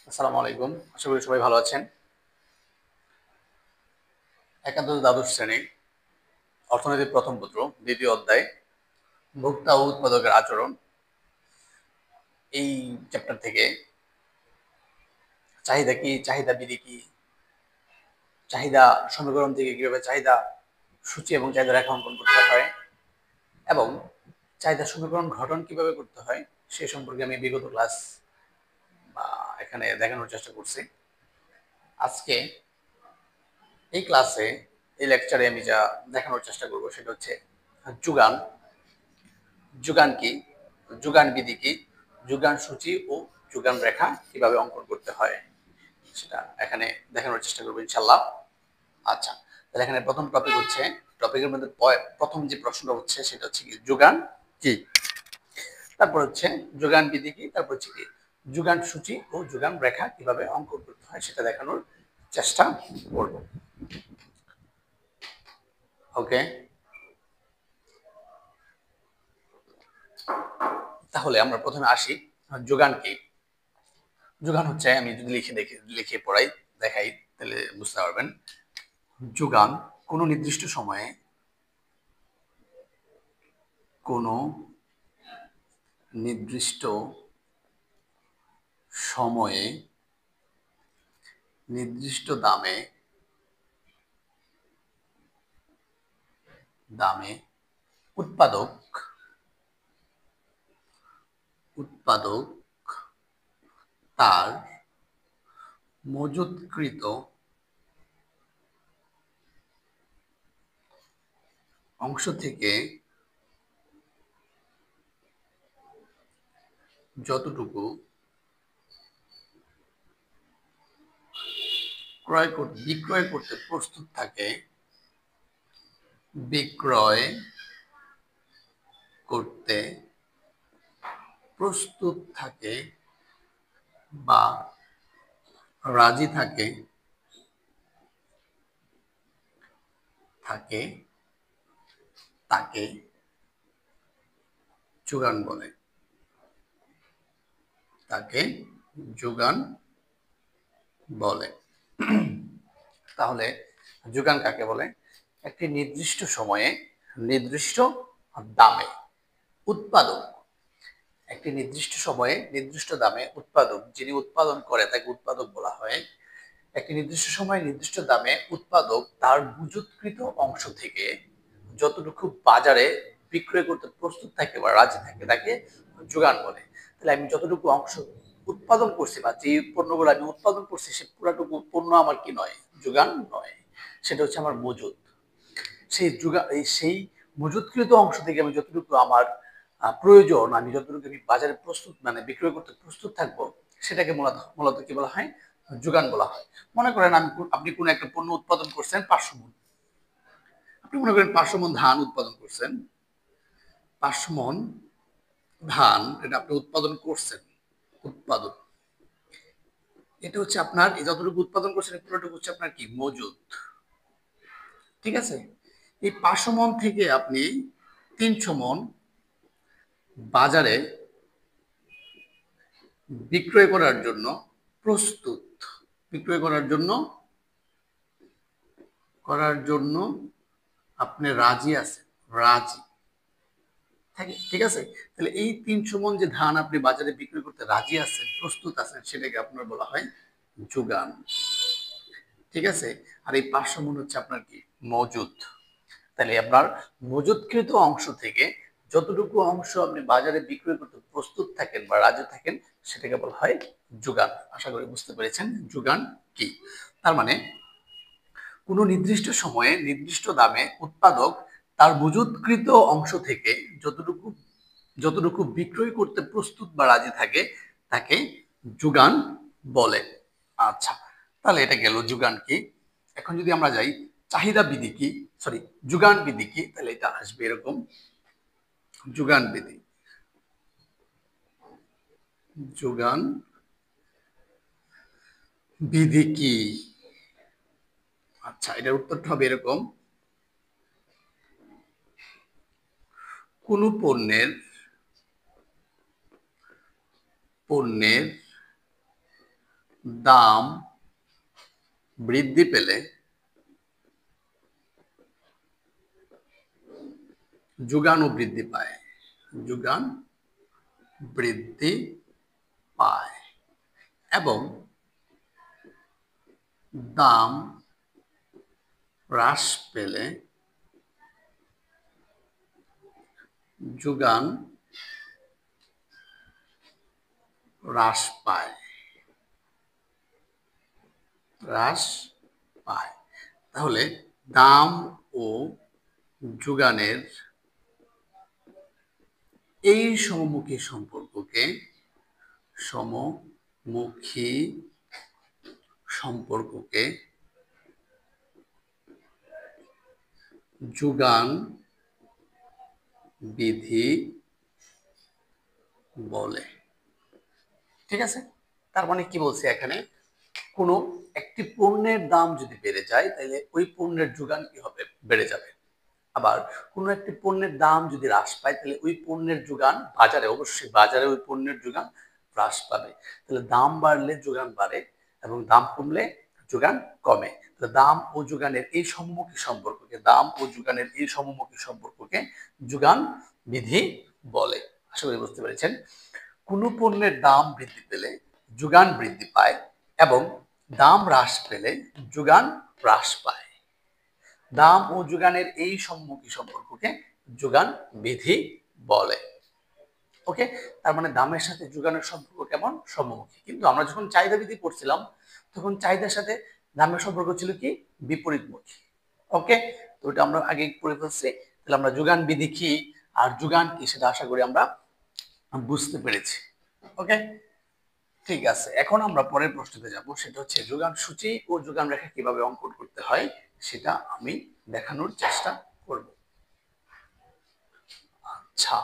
আসসালামু আলাইকুম। আশা করি সবাই ভালো আছেন। একাদশ দ্বাদশ শ্রেণী অর্থনীতির প্রথম পত্র দ্বিতীয় অধ্যায় ভোক্তা ও উৎপাদকের আচরণ, এই চ্যাপ্টার থেকে চাহিদা কি, চাহিদা বিধি কি, চাহিদা সমীকরণ থেকে কিভাবে চাহিদা সূচি এবং চাহিদা রেখা অঙ্কন করতে হয় এবং চাহিদা সমীকরণ গঠন কিভাবে করতে হয় সে সম্পর্কে আমি বিগত ক্লাস এখানে দেখানোর চেষ্টা করছি। আজকে এই ক্লাসে, এই লেকচারে আমি যা দেখানোর চেষ্টা করব সেটা হচ্ছে যোগান। যোগান কি, যোগান বিধি কি, যোগান সূচি ও যোগান রেখা কিভাবে অঙ্কন করতে হয় সেটা এখানে দেখানোর চেষ্টা করবো ইনশাল্লাহ। আচ্ছা, তাহলে এখানে প্রথম টপিক হচ্ছে, টপিকের মধ্যে প্রথম যে প্রশ্নটা হচ্ছে সেটা হচ্ছে কি যোগান কি, তারপর হচ্ছে যোগান বিধি কি, তারপর হচ্ছে কি যোগান সূচি ও যোগান রেখা কিভাবে অঙ্কন করতে হয় সেটা দেখানোর চেষ্টা করব। ওকে, তাহলে আমরা প্রথমে আসি যোগান কি। যোগান হচ্ছে, আমি যদি লিখে পড়াই দেখাই তাহলে বুঝতে পারবেন। যোগান কোনো নির্দিষ্ট সময়ে কোনো নির্দিষ্ট সময়ে নির্দিষ্ট দামে দামে উৎপাদক উৎপাদক তার মজুতকৃত অংশ থেকে যতটুকু বিক্রয় করতে প্রস্তুত থাকে, বিক্রয় করতে প্রস্তুত থাকে বা রাজি থাকে থাকে তাকে যোগান বলে। তাকে যোগান বলে। তাহলে যোগান কাকে বলে? একটি নির্দিষ্ট সময়ে নির্দিষ্ট দামে উৎপাদক, একটি নির্দিষ্ট সময়ে নির্দিষ্ট দামে উৎপাদক, যিনি উৎপাদন করে তাকে উৎপাদক বলা হয়। একটি নির্দিষ্ট সময়ে নির্দিষ্ট দামে উৎপাদক তার মজুতকৃত অংশ থেকে যতটুকু বাজারে বিক্রয় করতে প্রস্তুত থাকে বা রাজি থাকে তাকে যোগান বলে। তাহলে আমি যতটুকু অংশ উৎপাদন করছি বা যে পণ্যগুলো আমি উৎপাদন করছি সে পুরাটুকু পণ্য আমার কি নয়, যোগান নয়, সেটা হচ্ছে আমার মজুত। সেই মজুতকৃত অংশ থেকে আমি যতটুকু আমার প্রয়োজন, আমি যতটুকু আমি বাজারে প্রস্তুত মানে বিক্রয় করতে প্রস্তুত থাকবো, সেটাকে মূলত মূলত কি বলা হয়, যোগান বলা হয়। মনে করেন আপনি কোনো একটা পণ্য উৎপাদন করছেন 500 মণ, আপনি মনে করেন 500 মণ ধান উৎপাদন করছেন, 500 মণ ধান এটা আপনি উৎপাদন করছেন। উৎপাদন, এটা হচ্ছে আপনার এই যতটুকু উৎপাদন করছেন পুরোটুকু হচ্ছে আপনার কি মজুত। ঠিক আছে, এই 500 মণ থেকে আপনি 300 মণ বাজারে বিক্রয় করার জন্য প্রস্তুত, বিক্রয় করার জন্য আপনি রাজি আছেন, রাজি। ঠিক আছে, তাহলে এই 300 মণ যে ধান আপনি বাজারে বিক্রি করতে রাজি আছেন, প্রস্তুত আছেন, সেটাকে আপনার বলা হয় যোগান। ঠিক আছে, আর এই 500 মণ হচ্ছে আপনার কি মজুত। তাহলে আপনার মজুতকৃত অংশ থেকে যতটুকু অংশ আপনি বাজারে বিক্রয় করতে প্রস্তুত থাকেন বা রাজি থাকেন সেটাকে বলা হয় যোগান। আশা করি বুঝতে পেরেছেন যোগান কি। তার মানে কোনো নির্দিষ্ট সময়ে নির্দিষ্ট দামে উৎপাদক তার মজুতকৃত অংশ থেকে যতটুকু যতটুকু বিক্রয় করতে প্রস্তুত বা রাজি থাকে তাকে যোগান বলে। আচ্ছা, তাহলে এটা গেল যোগান কি। এখন যদি আমরা যাই চাহিদা বিধি কি, সরি যোগান বিধি কি, তাহলে এটা আসবে এরকম। যোগান বিধি, যোগান বিধি কি? আচ্ছা, এটার উত্তরটা হবে এরকম। কোন পণ্যের পণ্যের দাম বৃদ্ধি পেলে যোগানও বৃদ্ধি পায়, যোগান বৃদ্ধি পায় এবং দাম হ্রাস পেলে যোগান হ্রাস পায়, হ্রাস পায়। তাহলে দাম ও যোগানের এই সমমুখী সম্পর্ককে যোগান বিধি বলে। ঠিক আছে, তার মানে কি বলছে এখানে, কোনো একটি পণ্যের দাম যদি বেড়ে যায় তাহলে ওই পণ্যের যোগান কি হবে, বেড়ে যাবে। আবার কোনো একটি পণ্যের দাম যদি হ্রাস পায় তাহলে ওই পণ্যের যোগান বাজারে, অবশ্যই বাজারে ওই পণ্যের যোগান হ্রাস পাবে। তাহলে দাম বাড়লে যোগান বাড়ে এবং দাম কমলে যোগান কমে। তাহলে দাম ও যোগানের এই সমমুখী সম্পর্ককে যোগান বিধি বলে। আশা করি বুঝতে পেরেছেন। কোনো পণ্যের দাম বৃদ্ধি পেলে যোগান বৃদ্ধি পায় এবং দাম হ্রাস পেলে যোগান হ্রাস পায়। দাম ও যোগানের এই সমমুখী সম্পর্ককে যোগান বিধি বলে। ওকে, তার মানে দামের সাথে যোগানের সম্পর্ক কেমন, সমমুখী। কিন্তু আমরা যখন চাহিদা বিধি পড়ছিলাম তখন চাহিদার সাথে দামের সম্পর্ক ছিল কি, বিপরীতমুখী। ওকে, তো ওটা আমরা আগে পড়ে ফেলছি। তাহলে আমরা যোগান বিধি কি আর যোগান কি সেটা আশা করি আমরা বুঝতে পেরেছি। ওকে, ঠিক আছে, এখন আমরা পরের প্রশ্নতে যাব। সেটা হচ্ছে যোগান সূচি ও যোগান রেখা কিভাবে অঙ্কন করতে হয় সেটা আমি দেখানোর চেষ্টা করব। আচ্ছা,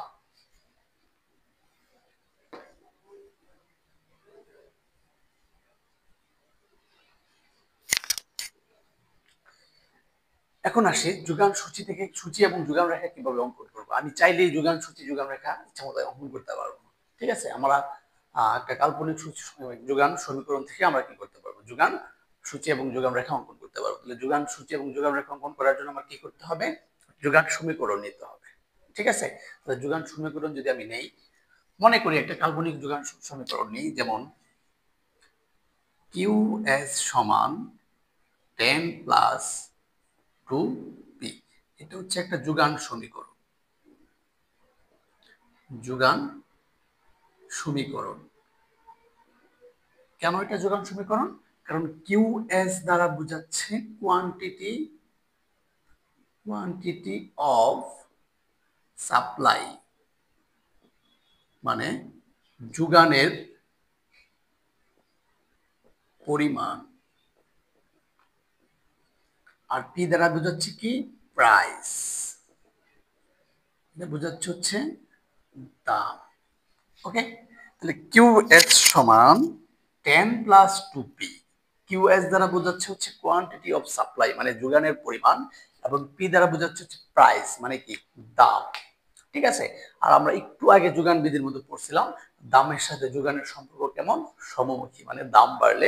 এখন আসি যোগান সূচি থেকে সূচি এবং যোগান রেখা কিভাবে অঙ্কন করব। আমি চাইলেই যোগান সূচি যোগান রেখা ইচ্ছা মতো অঙ্কন করতে পারবো। ঠিক আছে, আমরা একটা কাল্পনিক সূচি যোগান সমীকরণ থেকে আমরা কি করতে পারবো, যোগান সূচি এবং যোগান রেখা অঙ্কন করতে পারবো। তাহলে যোগান সূচি এবং যোগান রেখা অঙ্কন করার জন্য আমার কি করতে হবে, যোগান সমীকরণ নিতে হবে। ঠিক আছে, তাহলে যোগান সমীকরণ যদি আমি নেই, মনে করি একটা কাল্পনিক যোগান সমীকরণ নেই, যেমন কিউ এস সমান 10 প্লাস 2p। এটা হচ্ছে একটা যোগান সমীকরণ, যোগান সমীকরণ। কেন এটা যোগান সমীকরণ, কারণ কিউ এস দ্বারা বোঝাচ্ছে কোয়ান্টিটি অফ সাপ্লাই, মানে যোগানের পরিমাণ, আর পি দ্বারা বোঝাচ্ছে কি, প্রাইস, এটা বোঝাচ্ছে হচ্ছে দাম। ওকে, তাহলে কিউ এস সমান 10 প্লাস 2p। কিউ এস দ্বারা বোঝাচ্ছে হচ্ছে কোয়ান্টিটি অফ সাপ্লাই, মানে যোগানের পরিমাণ, এবং পি দ্বারা বোঝাচ্ছে হচ্ছে প্রাইস, মানে কি, দাম। ঠিক আছে, আর আমরা একটু আগে যোগান বিধির মধ্যে পড়ছিলাম দামের সাথে যোগানের সম্পর্ক কেমন, সমমুখী, মানে দাম বাড়লে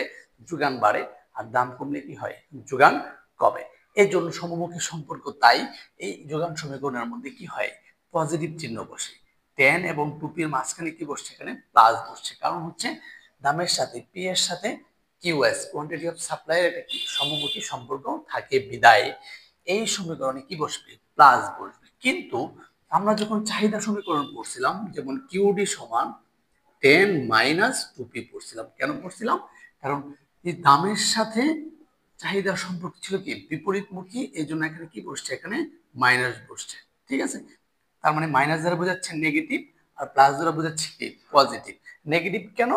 যোগান বাড়ে আর দাম কমলে কি হয়, যোগান কমে। এই জন্য সমমুখী সম্পর্ক। তাই এই যোগান সমীকরণের মধ্যে কি হয়, পজিটিভ চিহ্ন বসে। 10 এবং 2p এর মাঝখানে কি বসছে, এখানে প্লাস বসছে। কারণ হচ্ছে দামের সাথে পি এর সাথে কিউএস, কোয়ান্টিটি অফ সাপ্লাই এর একটা সমমুখী সম্পর্ক থাকে বিদায় এই সমীকরণে কি বসবে, প্লাস বসবে। কিন্তু আমরা যখন চাহিদা সমীকরণ পড়ছিলাম, যেমন কিউডি সমান 10 মাইনাস 2p পড়ছিলাম। কেন পড়ছিলাম, কারণ এই দামের সাথে চাহিদার সম্পর্ক ছিল কি, বিপরীতমুখী। এই জন্য এখানে কি বসছে, এখানে মাইনাস বসছে। ঠিক আছে, তার মানে মাইনাস দ্বারা বোঝাচ্ছে নেগেটিভ আর প্লাস দ্বারা বোঝাচ্ছে কি, পজিটিভ। নেগেটিভ কেন,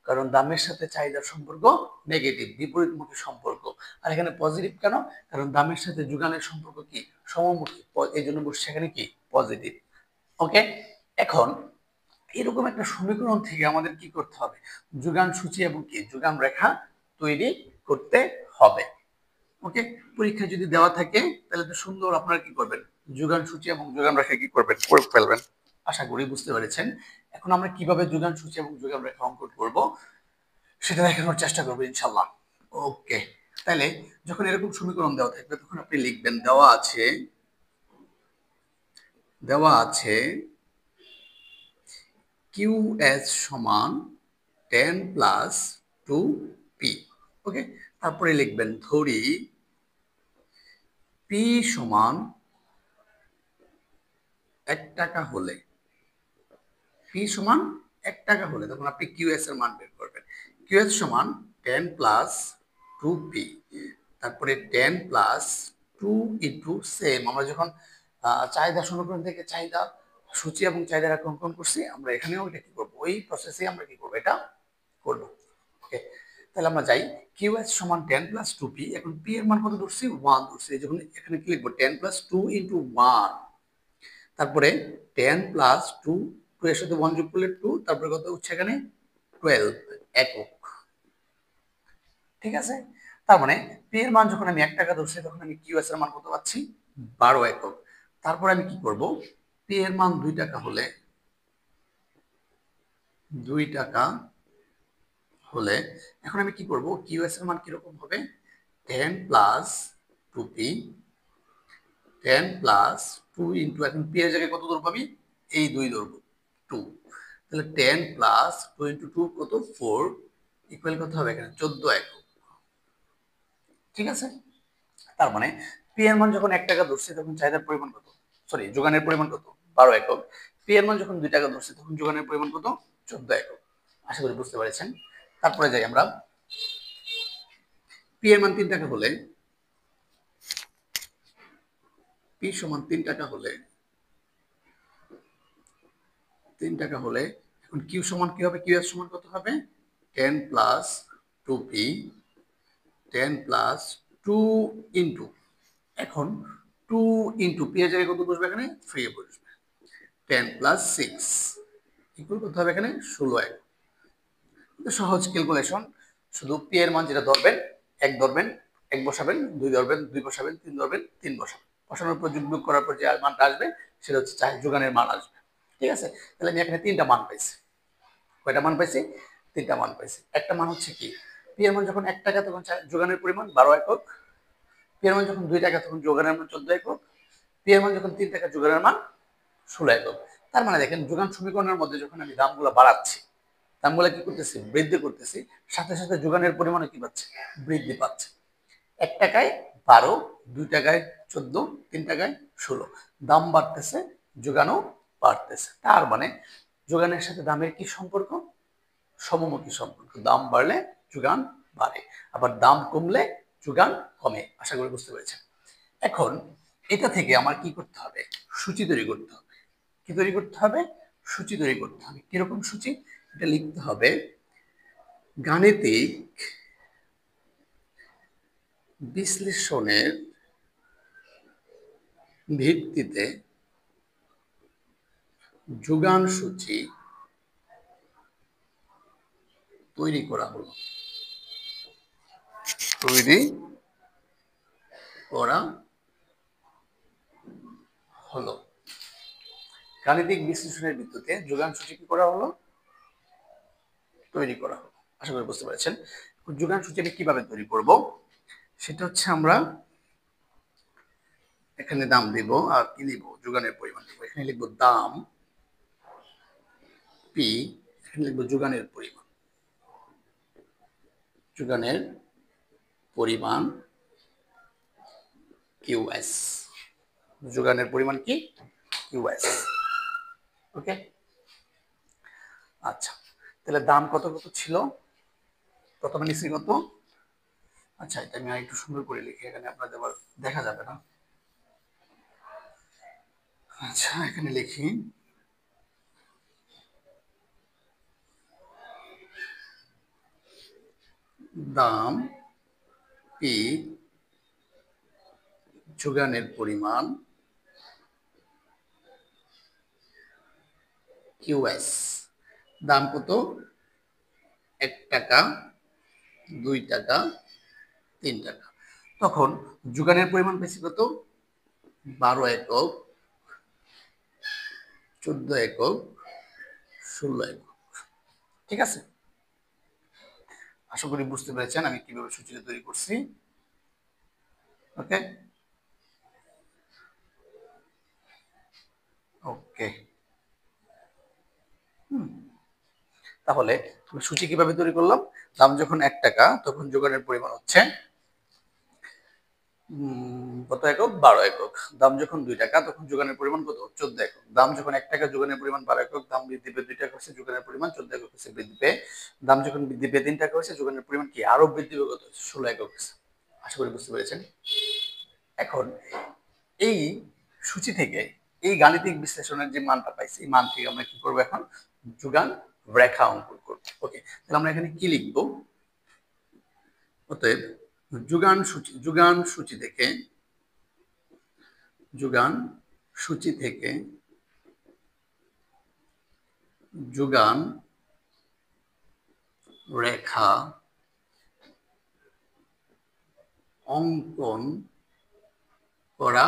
কারণ দামের সাথে চাহিদার সম্পর্ক নেগেটিভ, বিপরীতমুখী সম্পর্ক। আর এখানে পজিটিভ কেন, কারণ দামের সাথে যোগানের সম্পর্ক কি, সমমুখী, এই জন্য বসছে এখানে কি, পজিটিভ। ওকে, এখন এরকম একটা সমীকরণ থেকে আমাদের কি করতে হবে, যোগান সূচি এবং কি যোগান রেখা তৈরি করতে হবে। ওকে, পরীক্ষা যদি দেওয়া থাকে তাহলে তো সুন্দর আপনারা কি করবেন, যোগান সূচি এবং যোগান রেখা কি করবেন, করে ফেলবেন। আশা করি বুঝতে পেরেছেন। এখন আমরা কিভাবে যোগান সূচি এবং যোগান রেখা অঙ্কন করব সেটা দেখানোর চেষ্টা করবো ইনশাল্লাহ। ওকে, তাহলে যখন এরকম সমীকরণ দেওয়া থাকবে তখন আপনি লিখবেন দেওয়া আছে QS সমান 10 প্লাস 2P। ওকে, তারপরে লিখবেন ধরি P সমান 1 টাকা হলে, তখন আপনি QS এর মান বের করবেন। QS সমান 10 প্লাস 2P, তারপরে 10 প্লাস 2 ইন্টু সেম। আমরা যখন চাহিদা সমীকরণ থেকে চাহিদা সূচি এবং চাহিদা অঙ্কন করছি, আমরা এখানেও এটা কি করবো, ওই প্রসেসে আমরা কি করবো, এটা করবো। ওকে, তাহলে আমরা যাই QS সমান 10 প্লাস 2P। এখন P এর মান কত ধরছি, 1 ধরছি, যখন এখানে কি লিখবো 10 প্লাস 2 ইন্টু 1, তারপরে 10 প্লাস 2, 2 এর সাথে 1 যোগ করলে 2, তারপরে কত হচ্ছে এখানে 12 একক। ঠিক আছে, তার মানে P এর মান যখন আমি 1 টাকা ধরছি তখন আমি QS এর মান কত পাচ্ছি, 12 একক। তারপরে আমি কি করব, P এর মান 2 টাকা হলে, 2 টাকা হলে এখন আমি কি করব, QS এর মান কিরকম হবে, 10 প্লাস 2P, 10 প্লাস 2 ইন্টু, এখন P এর জায়গায় কত ধরবো আমি, এই 2 ধরবো, 2। তাহলে 10 প্লাস 2 ইন্টু 2 কত, 4, ইকুয়াল কত হবে এখানে 14 একক। ঠিক আছে, তার মানে P এর মান যখন 1 টাকা ধরছি তখন চাহিদার পরিমাণ কত, সরি যোগানের পরিমাণ কত, 12 একক। P এর মান যখন 2 টাকা ধরছি তখন যোগানের পরিমাণ কত, 14 একক। আশা করি বুঝতে পেরেছেন। তারপরে যাই আমরা, P এর মান 3 টাকা হলে, P সমান 3 টাকা হলে, 3 টাকা হলে এখন Q সমান কি হবে, QS সমান কত হবে, 10 প্লাস 2P, 10 প্লাস 2 ইন্টু, এখন 2 ইন্টু P এর জায়গায় কত বসবে, এখানে 3 বসবে, 10 প্লাস 6 ইকুয়াল কত হবে এখানে 16 এক। সহজ ক্যালকুলেশন, শুধু P এর মান যেটা ধরবেন, 1 ধরবেন 1 বসাবেন, 2 ধরবেন 2 বসাবেন, 3 ধরবেন 3 বসাবেন, বসানোর পর যোগ করার পর যে মানটা আসবে সেটা হচ্ছে যোগানের মান আসবে। ঠিক আছে, তাহলে আমি এখানে 3টা মান পাইছি। কয়টা মান পাইছি, 3টা মান পাইছি। একটা মান হচ্ছে কি, P এর মান যখন 1 টাকা তখন যোগানের পরিমাণ 12 একক, P এর মান যখন 2 টাকা তখন যোগানের মান 14 একক, P এর মান যখন 3 টাকা যোগানের মান 16 একক। তার মানে দেখেন যোগান সমীকরণের মধ্যে যখন আমি দামগুলো বাড়াচ্ছি, দামগুলো কি করতেছি, বৃদ্ধি করতেছি, সাথে সাথে যোগানের পরিমাণও কি পাচ্ছে, বৃদ্ধি পাচ্ছে। 1 টাকায় 12, 2 টাকায় 14, 3 টাকায় 16, দাম বাড়তেছে, যোগানও বাড়তেছে। তার মানে যোগানের সাথে দামের কি সম্পর্ক, সমমুখী সম্পর্ক। দাম বাড়লে যোগান বাড়ে, আবার দাম কমলে যোগান কমে। আশা করি বুঝতে পেরেছেন। এখন এটা থেকে আমার কি করতে হবে, সূচি তৈরি করতে হবে। কি তৈরি করতে হবে, সূচি তৈরি করতে হবে। কিরকম সূচি, এটা লিখতে হবে গাণিতিক বিশ্লেষণের ভিত্তিতে যোগান সূচি তৈরি করা হলো, তৈরি করা হলো। গাণিতিক বিশ্লেষণের ভিত্তিতে যোগান সূচি কি করা হলো, তৈরি করা হলো। আশা করি বুঝতে পেরেছেন। যোগান সূচি আমি কিভাবে তৈরি করব, সেটা হচ্ছে আমরা এখানে দাম দিব আর কি লিখব, যোগানের পরিমাণ লিখব। এখানে লিখব দাম P, এখানে লিখব যোগানের পরিমাণ, যোগানের পরিমাণ QS, যোগানের পরিমাণ কি, QS। ওকে, আচ্ছা, তাহলে দাম কত কত ছিল, প্রথমে নিচ্ছি কত, আচ্ছা এটা আমি আরেকটু সুন্দর করে লিখি, এখানে আপনাদের আবার দেখা যাবে না। আচ্ছা এখানে লিখি দাম P, যোগানের পরিমাণ QS। দাম কত, 1 টাকা, 2 টাকা, 3 টাকা। তখন যোগানের পরিমাণ বেশি কত, 12 একক, 14 একক, 16 একক। ঠিক আছে, আশা করি বুঝতে পেরেছেন আমি কিভাবে সূচিটা তৈরি করছি। ওকে ওকে তাহলে সূচি কিভাবে তৈরি করলাম? দাম যখন 1 টাকা তখন যোগানের পরিমাণ হচ্ছে কত একক? 12 একক। দাম যখন 2 টাকা তখন যোগানের পরিমাণ কত? 14 একক। দাম যখন 1 টাকা যোগানের পরিমাণ 12 একক, দাম বৃদ্ধি পেয়ে 2 টাকা হচ্ছে, যোগানের পরিমাণ 14 একক হচ্ছে বৃদ্ধি পেয়ে। দাম যখন বৃদ্ধি পেয়ে 3 টাকা হচ্ছে, যোগানের পরিমাণ কি আরো বৃদ্ধি পেয়ে কত? 16 একক হচ্ছে। আশা করি বুঝতে পেরেছেন। এখন এই সূচি থেকে এই গাণিতিক বিশ্লেষণের যে মানটা পাইছি, এই মান থেকে আমরা কি করব? এখন যোগান রেখা অঙ্কন করব। ওকে, তাহলে আমরা এখানে কি লিখব? অতএব যোগান সূচি থেকে যোগান সূচি থেকে যোগান রেখা অঙ্কন করা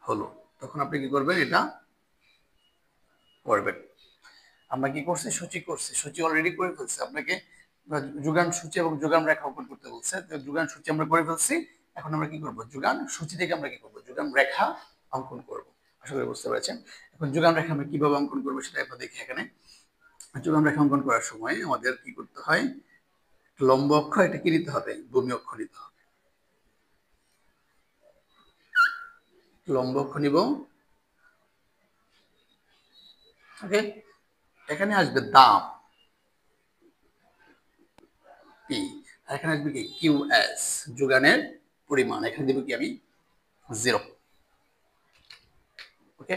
হলো। তখন আপনি কি করবেন? এটা করবেন। আমরা কি করছি? সূচি করছি, সূচি অলরেডি করে ফেলছি। আপনাকে যোগান সূচি এবং যোগান রেখা অঙ্কন করতে বলছে। তো যোগান সূচি আমরা করে ফেলছি। এখন আমরা কি করব? যোগান সূচি থেকে আমরা কি করব? যোগান রেখা অঙ্কন করব। আশা করি বুঝতে পেরেছেন। এখন যোগান রেখা আমরা কিভাবে অঙ্কন করব সেটা একবার দেখি। এখানে যোগান রেখা অঙ্কন করার সময় আমাদের কি করতে হয়? লম্ব অক্ষ এটা কি নিতে হবে? ভূমি অক্ষ নিতে হবে। লম্ব অক্ষ নিব। ওকে, এখানে আসবে দাম পি, আর এখানে আসবে কি? কিউ এস, যোগানের পরিমাণ। এখানে দেব কি আমি? 0। ওকে,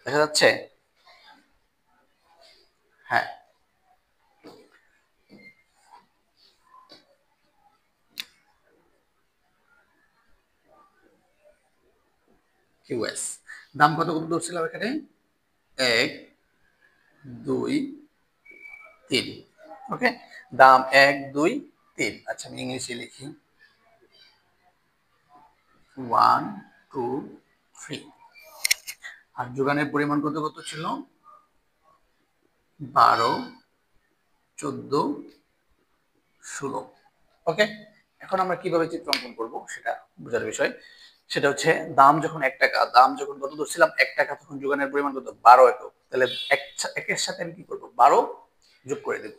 দেখা যাচ্ছে? হ্যাঁ, কিউএস। দাম কত কত ধরছিলাম এখানে? 1 2 3। ওকে, দাম 1 2 3। আচ্ছা, আমি ইংলিশে লিখি 1 2 3। আর যোগানের পরিমাণ কত কত ছিল? 12 14 16। ওকে, এখন আমরা কিভাবে চিত্র অঙ্কন করবো সেটা বোঝার বিষয়। সেটা হচ্ছে দাম যখন 1 টাকা, দাম যখন কত ধরছিলাম? 1 টাকা, তখন যোগানের পরিমাণ কত? 12 একক। তাহলে একের সাথে আমি কি করবো? 12 যোগ করে দেব।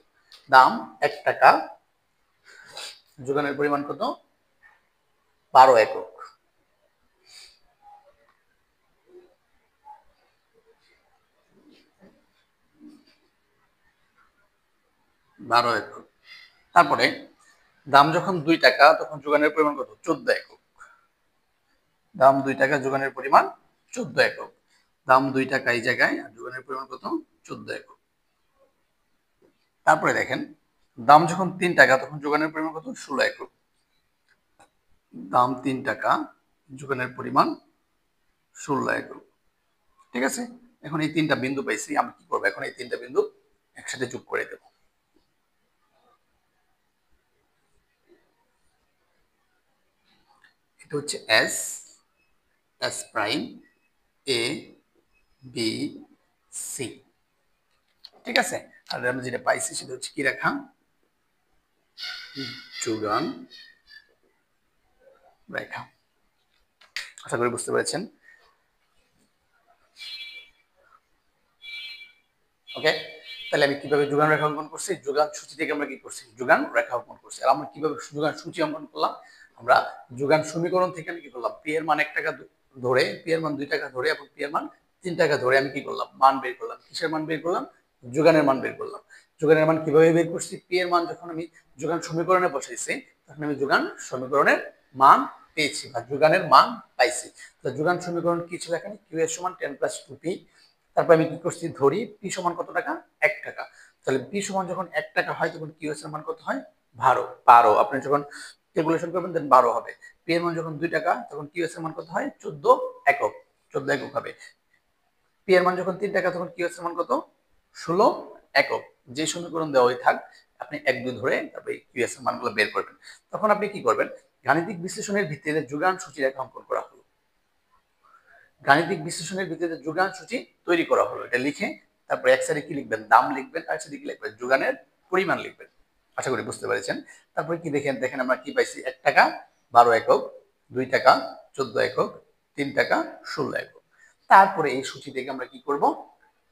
দাম 1 টাকা, যোগানের পরিমাণ কত? 12 একক। 12 একক। তারপরে দাম যখন 2 টাকা তখন যোগানের পরিমাণ কত? 14 একক। দাম 2 টাকা, যোগানের পরিমাণ 14 একক। দাম 2 টাকা এই জায়গায়, আর যোগানের পরিমাণ কত? 14 একক। তারপরে দেখেন, দাম যখন 3 টাকা তখন যোগানের পরিমাণ কত? 16 একক। দাম 3 টাকা, যোগানের পরিমাণ 16 একক। ঠিক আছে, এখন এই তিনটা বিন্দু পাইছি, আমি কি করবো? এখন এই তিনটা বিন্দু একসাথে যোগ করে দেব। এটা হচ্ছে এস, এস প্রাইম, এ, বি, সি। ঠিক আছে, আর আমরা যেটা পাইছি সেটা হচ্ছে কি রেখা? যোগান রেখা। আশা করি বুঝতে পেরেছেন। ওকে, তাহলে আমি কিভাবে যোগান রেখা অঙ্কন করছি? যোগান সূচি থেকে আমরা কি করছি? যোগান রেখা অঙ্কন করছি। আর আমরা কিভাবে যোগান সূচি অঙ্কন করলাম? আমরা যোগান সমীকরণ থেকে আমি কি করলাম? পি এর মান 1 টাকা ধরে, পি এর মান 2 টাকা ধরে এবং পি এর মান 3 টাকা ধরে আমি কি করলাম? মান বের করলাম। কিসের মান বের করলাম? যোগানের মান বের করলাম। যোগানের মান কিভাবে বের করছি? পি এর মান যখন আমি যোগান সমীকরণে বসাইছি তখন আমি যোগান সমীকরণের মান পেয়েছি বা যোগানের মান পাইছি। তো যোগান সমীকরণ কি ছিল? এখানে কিউ এর সমান 10 + 2p। তারপর আমি কি করছি? ধরি পি সমান কত টাকা? 1 টাকা। তাহলে পি সমান যখন 1 টাকা হয় তখন কিউ এর মান কত হয়? 12। আপনি যখন ক্যালকুলেশন করবেন দেন 12 হবে। পি এর মান যখন 2 টাকা তখন কিউ এর মান কত হয়? 14 একক। 14 একক হবে। পি এর মান যখন 3 টাকা তখন কিউ এর মান কত? 16 একক। যে সমীকরণ দেওয়াই থাক, আপনি 1 2 ধরে তারপরে কিউ এর মানগুলো বের করবেন। তখন আপনি কি করবেন? গাণিতিক বিশ্লেষণের ভিত্তিতে যোগান সূচি রেখা অঙ্কন করা হলো। গাণিতিক বিশ্লেষণের ভিত্তিতে যোগান সূচি তৈরি করা হলো। এটা লিখে তারপর এক সাইডে কি লিখবেন? দাম লিখবেন, আর সাইডে কি লিখবেন? যোগানের পরিমাণ লিখবেন। আশা করি বুঝতে পেরেছেন। তারপরে কি দেখেন দেখেন আমরা কি পাইছি, 1 টাকা 12 একক, 2 টাকা 14 একক, 3 টাকা 16 একক। তারপরে এই সূচি থেকে আমরা কি করব,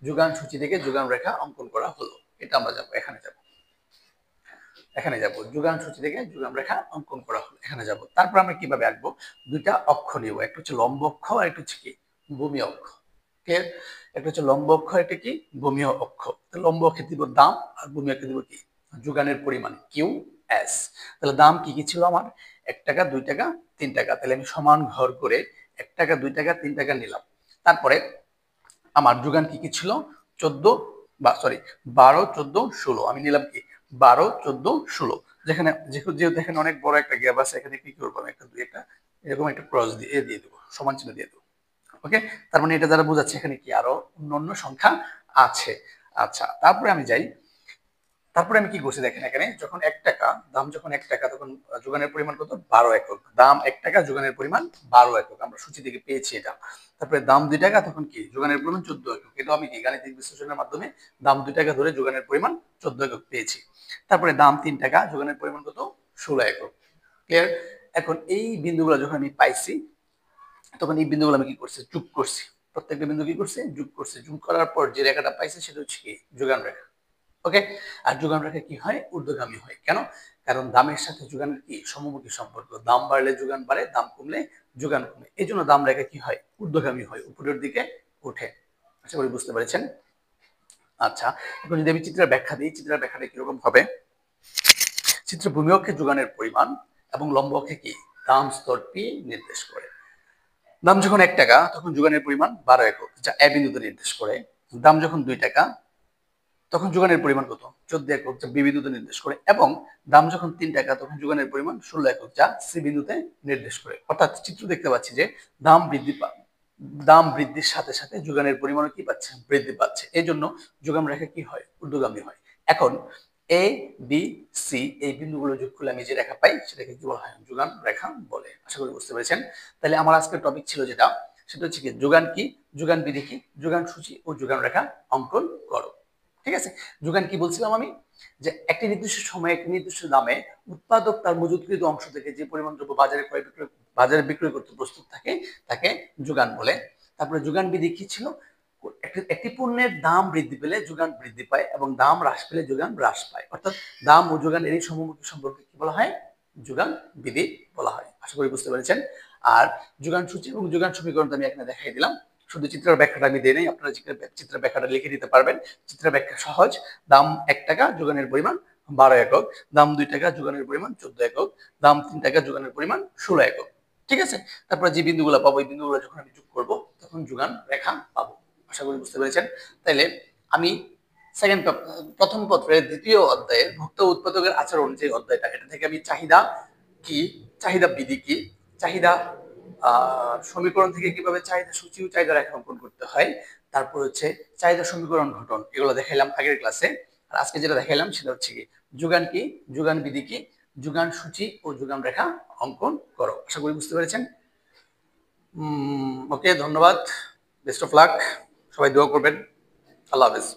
যোগান সূচি থেকে যোগান রেখা অঙ্কন করা হলো। এটা আমরা যাব, এখানে যাব যোগান সূচি থেকে যোগান রেখা অঙ্কন করা হলো, এখানে যাব। তারপর আমরা কিভাবে আঁকবো, দুইটা অক্ষ নিব, একটা হচ্ছে লম্ব অক্ষ আর একটা হচ্ছে কি ভূমি অক্ষ। ক্লিয়ার? একটা হচ্ছে লম্ব অক্ষ, একটা কি ভূমি অক্ষ। লম্ব অক্ষে দিব দাম আর ভূমি অক্ষে দিব কি যোগানের পরিমাণ কিউ এস। তাহলে দাম কি কি ছিল আমার, 1 টাকা 2 টাকা 3 টাকা। তাহলে আমি সমান ঘর করে 1 টাকা 2 টাকা 3 টাকা নিলাম। তারপরে আমার যোগান কি কি ছিল, 12 14 16। আমি নিলাম কি 12 14 16। যেখানে যেহেতু এখানে অনেক বড় একটা গ্যাপ আছে, এখানে কি করবো আমি একটা 2 একটা এরকম একটা ক্রস দিয়ে দেবো, সমান চিহ্ন দিয়ে দেবো। ওকে, তার মানে এটা দ্বারা বোঝাচ্ছে এখানে কি আরো অন্য সংখ্যা আছে। আচ্ছা, তারপরে আমি যাই। তারপরে আমি কি করছি দেখেন, এখানে যখন 1 টাকা দাম, যখন 1 টাকা তখন যোগানের পরিমাণ কত 12 একক। দাম 1 টাকা, যোগানের পরিমাণ 12 একক, আমরা সূচি থেকে পেয়েছি এটা। তারপরে দাম 2 টাকা, তখন কি যোগানের পরিমাণ 14 একক। এটা আমি কি গাণিতিক বিশ্লেষণের মাধ্যমে দাম 2 টাকা ধরে যোগানের পরিমাণ 14 একক পেয়েছি। তারপরে দাম 3 টাকা, যোগানের পরিমাণ কত 16 একক। ক্লিয়ার? এখন এই বিন্দুগুলো যখন আমি পাইছি, তখন এই বিন্দুগুলো আমি কি করছি, যোগ করছি। প্রত্যেকটা বিন্দু কি করছে, যোগ করছে। যোগ করার পর যে রেখাটা পাইছে সেটা হচ্ছে কি যোগান রেখা। ওকে, আর যোগান রেখা কি হয়, ঊর্ধ্বগামী হয়। কেন? কারণ দামের সাথে যোগানের কি সমমুখী সম্পর্ক। দাম বাড়লে যোগান বাড়ে, দাম কমলে যোগান কমে। এই জন্য দাম রেখা কি হয়, ঊর্ধ্বগামী হয়, উপরের দিকে ওঠে। আশা করি বুঝতে পেরেছেন। আচ্ছা, এখন যদি আমি চিত্রের ব্যাখ্যা দিই, চিত্রের ব্যাখ্যাটা কিরকম হবে, চিত্র ভূমি অক্ষে যোগানের পরিমাণ এবং লম্ব অক্ষে কি দাম স্তরটি নির্দেশ করে। দাম যখন 1 টাকা তখন যোগানের পরিমাণ 12 একক, যা এ বিন্দুতে নির্দেশ করে। দাম যখন 2 টাকা তখন যোগানের পরিমাণ কত 14 একক, যা বি বিন্দুতে নির্দেশ করে। এবং দাম যখন 3 টাকা তখন যোগানের পরিমাণ 16 একক, যা সি বিন্দুতে নির্দেশ করে। অর্থাৎ চিত্র দেখতে পাচ্ছি যে দাম দাম বৃদ্ধির সাথে সাথে যোগানের পরিমাণও কি পাচ্ছে, বৃদ্ধি পাচ্ছে। এই জন্য যোগান রেখা কি হয়, ঊর্ধ্বগামী হয়। এখন এ বি সি এই বিন্দুগুলো যোগ করলে আমি যে রেখা পাই সেটাকে কি বলা হয়, যোগান রেখা বলে। আশা করি বুঝতে পেরেছেন। তাহলে আমার আজকের টপিক ছিল যেটা, সেটা হচ্ছে কি যোগান কি, যোগান বিধি কি, যোগান সূচি ও যোগান রেখা অঙ্কন করো। ঠিক আছে, যোগান কি বলছিলাম আমি, যে একটি নির্দিষ্ট সময়ে একটি নির্দিষ্ট দামে উৎপাদক তার মজুতকৃত অংশ থেকে যে পরিমাণ দ্রব্য বাজারে বিক্রয় করতে প্রস্তুত থাকে তাকে যোগান বলে। তারপরে যোগান বিধি কি ছিল, একটি পণ্যের দাম বৃদ্ধি পেলে যোগান বৃদ্ধি পায় এবং দাম হ্রাস পেলে যোগান হ্রাস পায়। অর্থাৎ দাম ও যোগান এর সমমুখী সম্পর্কে কি বলা হয়, যোগান বিধি বলা হয়। আশা করি বুঝতে পেরেছেন। আর যোগান সূচি এবং যোগান সমীকরণ আমি এখানে দেখাই দিলাম। শুধু চিত্রের ব্যাখ্যাটা আমি দিই নাই, আপনারা চিত্রের ব্যাখ্যাটা লিখে দিতে পারবেন। চিত্রের ব্যাখ্যা সহজ। দাম 1 টাকা, যোগানের পরিমাণ 12 একক। দাম 2 টাকা, যোগানের পরিমাণ 14 একক। দাম 3 টাকা, যোগানের পরিমাণ 16 একক। ঠিক আছে, তারপরে যে বিন্দুগুলো পাবো এই বিন্দুগুলো যখন আমি যোগ করব তখন যোগান রেখা পাবো। আশা করি বুঝতে পেরেছেন। তাইলে আমি প্রথম পত্রের 2য় অধ্যায়ের ভোক্তা উৎপাদকের আচরণ যে অধ্যায়টা, এটা থেকে আমি চাহিদা কি, চাহিদা বিধি কি, চাহিদা সমীকরণ থেকে কিভাবে চাহিদা সূচি ও চাহিদা রেখা অঙ্কন করতে হয়, তারপর হচ্ছে চাহিদা সমীকরণ গঠন, এগুলো দেখাইলাম আগের ক্লাসে। আর আজকে যেটা দেখাইলাম সেটা হচ্ছে কি যোগান কি, যোগান বিধি কি, যোগান সূচি ও যোগান রেখা অঙ্কন করো। আশা করি বুঝতে পেরেছেন। ওকে, ধন্যবাদ, বেস্ট অফ লাক, সবাই দোয়া করবেন। আল্লাহ হাফেজ।